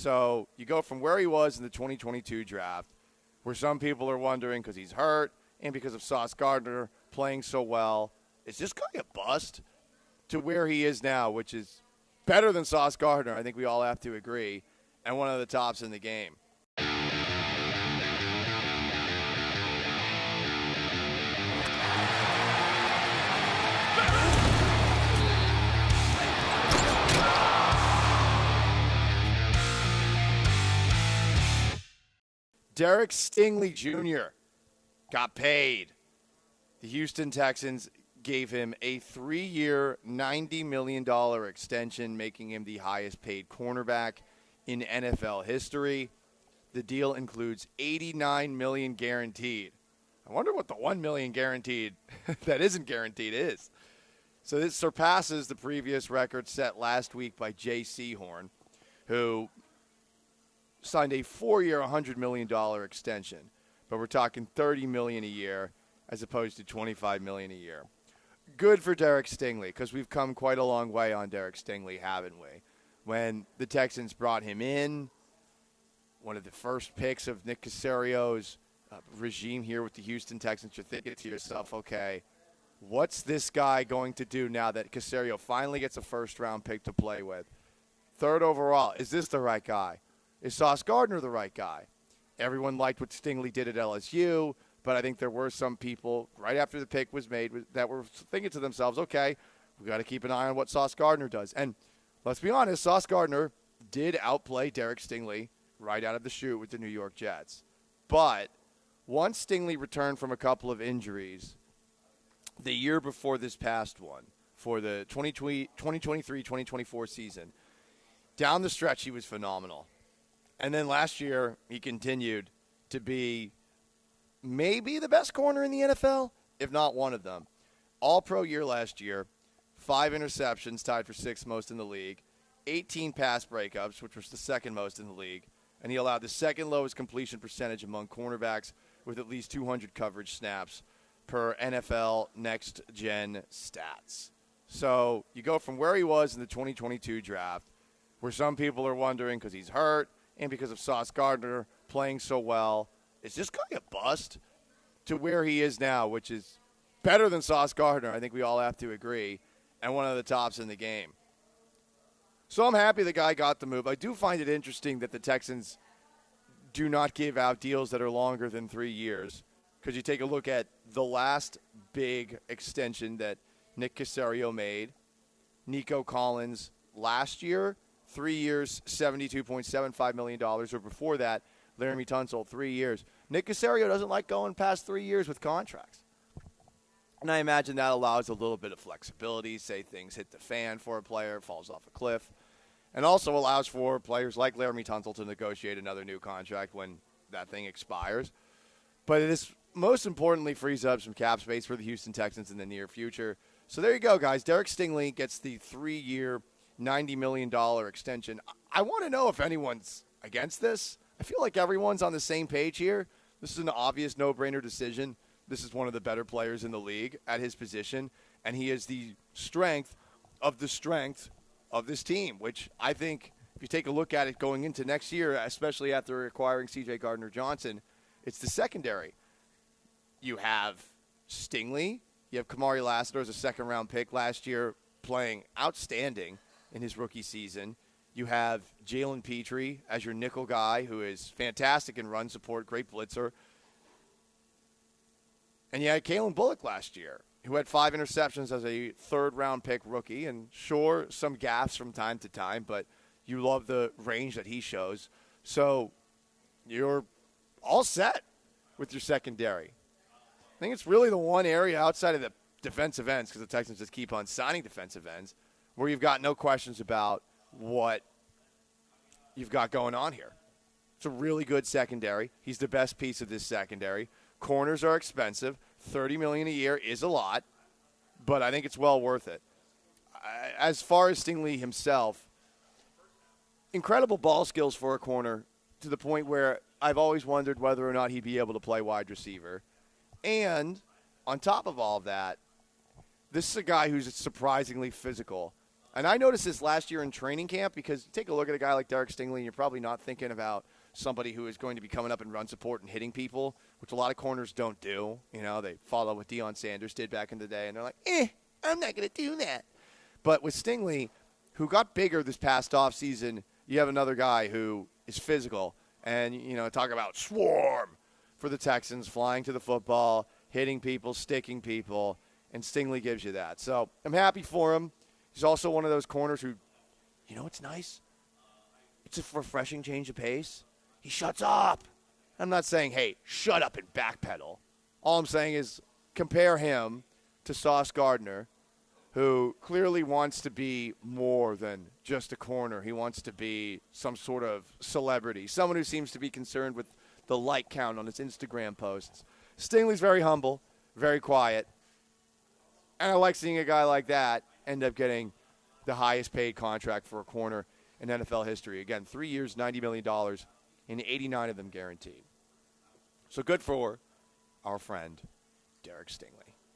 So you go from where he was in the 2022 draft, where some people are wondering because he's hurt and because of Sauce Gardner playing so well, is this guy a bust? To where he is now, which is better than Sauce Gardner, I think we all have to agree, and one of the tops in the game. Derek Stingley Jr. got paid. The Houston Texans gave him a 3-year, $90 million extension, making him the highest paid cornerback in NFL history. The deal includes $89 million guaranteed. I wonder what the $1 million guaranteed that isn't guaranteed is. So this surpasses the previous record set last week by Jay Sehorn, who signed a 4-year, $100 million extension. But we're talking $30 million a year as opposed to $25 million a year. Good for Derek Stingley, because we've come quite a long way on Derek Stingley, haven't we? When the Texans brought him in, one of the first picks of Nick Casario's regime here with the Houston Texans, you're thinking to yourself, okay, what's this guy going to do now that Casario finally gets a first-round pick to play with? Third overall, is this the right guy? Is Sauce Gardner the right guy? Everyone liked what Stingley did at LSU, but I think there were some people right after the pick was made that were thinking to themselves, okay, we got to keep an eye on what Sauce Gardner does. And let's be honest, Sauce Gardner did outplay Derek Stingley right out of the chute with the New York Jets. But once Stingley returned from a couple of injuries the year before this past one, for the 2023-2024 season, down the stretch he was phenomenal. And then last year he continued to be maybe the best corner in the NFL, if not one of them. All-Pro year last year, 5 interceptions, tied for 6th most in the league, 18 pass breakups, which was the second most in the league, and he allowed the second lowest completion percentage among cornerbacks with at least 200 coverage snaps per NFL Next Gen Stats. So you go from where he was in the 2022 draft, where some people are wondering because he's hurt and because of Sauce Gardner playing so well, is this guy a bust? To where he is now, which is better than Sauce Gardner, I think we all have to agree, and one of the tops in the game. So I'm happy the guy got the move. I do find it interesting that the Texans do not give out deals that are longer than 3 years, because you take a look at the last big extension that Nick Casario made, Nico Collins last year, 3 years, $72.75 million, or before that, Laramie Tunsil, 3 years. Nick Casario doesn't like going past 3 years with contracts. And I imagine that allows a little bit of flexibility, say things hit the fan for a player, falls off a cliff, and also allows for players like Laramie Tunsil to negotiate another new contract when that thing expires. But it is most importantly frees up some cap space for the Houston Texans in the near future. So there you go, guys. Derek Stingley gets the 3-year, $90 million extension. I want to know if anyone's against this. I feel like everyone's on the same page here. This is an obvious no-brainer decision. This is one of the better players in the league at his position, and he is the strength of this team, which I think if you take a look at it going into next year, especially after acquiring C.J. Gardner-Johnson, it's the secondary. You have Stingley. You have Kamari Lassiter as a second-round pick last year playing outstanding in his rookie season. You have Jalen Petrie as your nickel guy, who is fantastic in run support, great blitzer. And you had Kalen Bullock last year, who had 5 interceptions as a third-round pick rookie. And sure, some gaffes from time to time, but you love the range that he shows. So you're all set with your secondary. I think it's really the one area outside of the defensive ends, because the Texans just keep on signing defensive ends, where you've got no questions about what you've got going on here. It's a really good secondary. He's the best piece of this secondary. Corners are expensive. $30 million a year is a lot, but I think it's well worth it. As far as Stingley himself, incredible ball skills for a corner, to the point where I've always wondered whether or not he'd be able to play wide receiver. And on top of all of that, this is a guy who's surprisingly physical. And I noticed this last year in training camp because take a look at a guy like Derek Stingley, and you're probably not thinking about somebody who is going to be coming up in run support and hitting people, which a lot of corners don't do. You know, they follow what Deion Sanders did back in the day, and they're like, I'm not going to do that. But with Stingley, who got bigger this past offseason, you have another guy who is physical. And, you know, talk about swarm for the Texans, flying to the football, hitting people, sticking people, and Stingley gives you that. So I'm happy for him. He's also one of those corners who, you know what's nice? It's a refreshing change of pace. He shuts up. I'm not saying, hey, shut up and backpedal. All I'm saying is compare him to Sauce Gardner, who clearly wants to be more than just a corner. He wants to be some sort of celebrity, someone who seems to be concerned with the like count on his Instagram posts. Stingley's very humble, very quiet, and I like seeing a guy like that end up getting the highest paid contract for a corner in NFL history. Again, 3 years, $90 million, and 89 of them guaranteed. So good for our friend, Derek Stingley.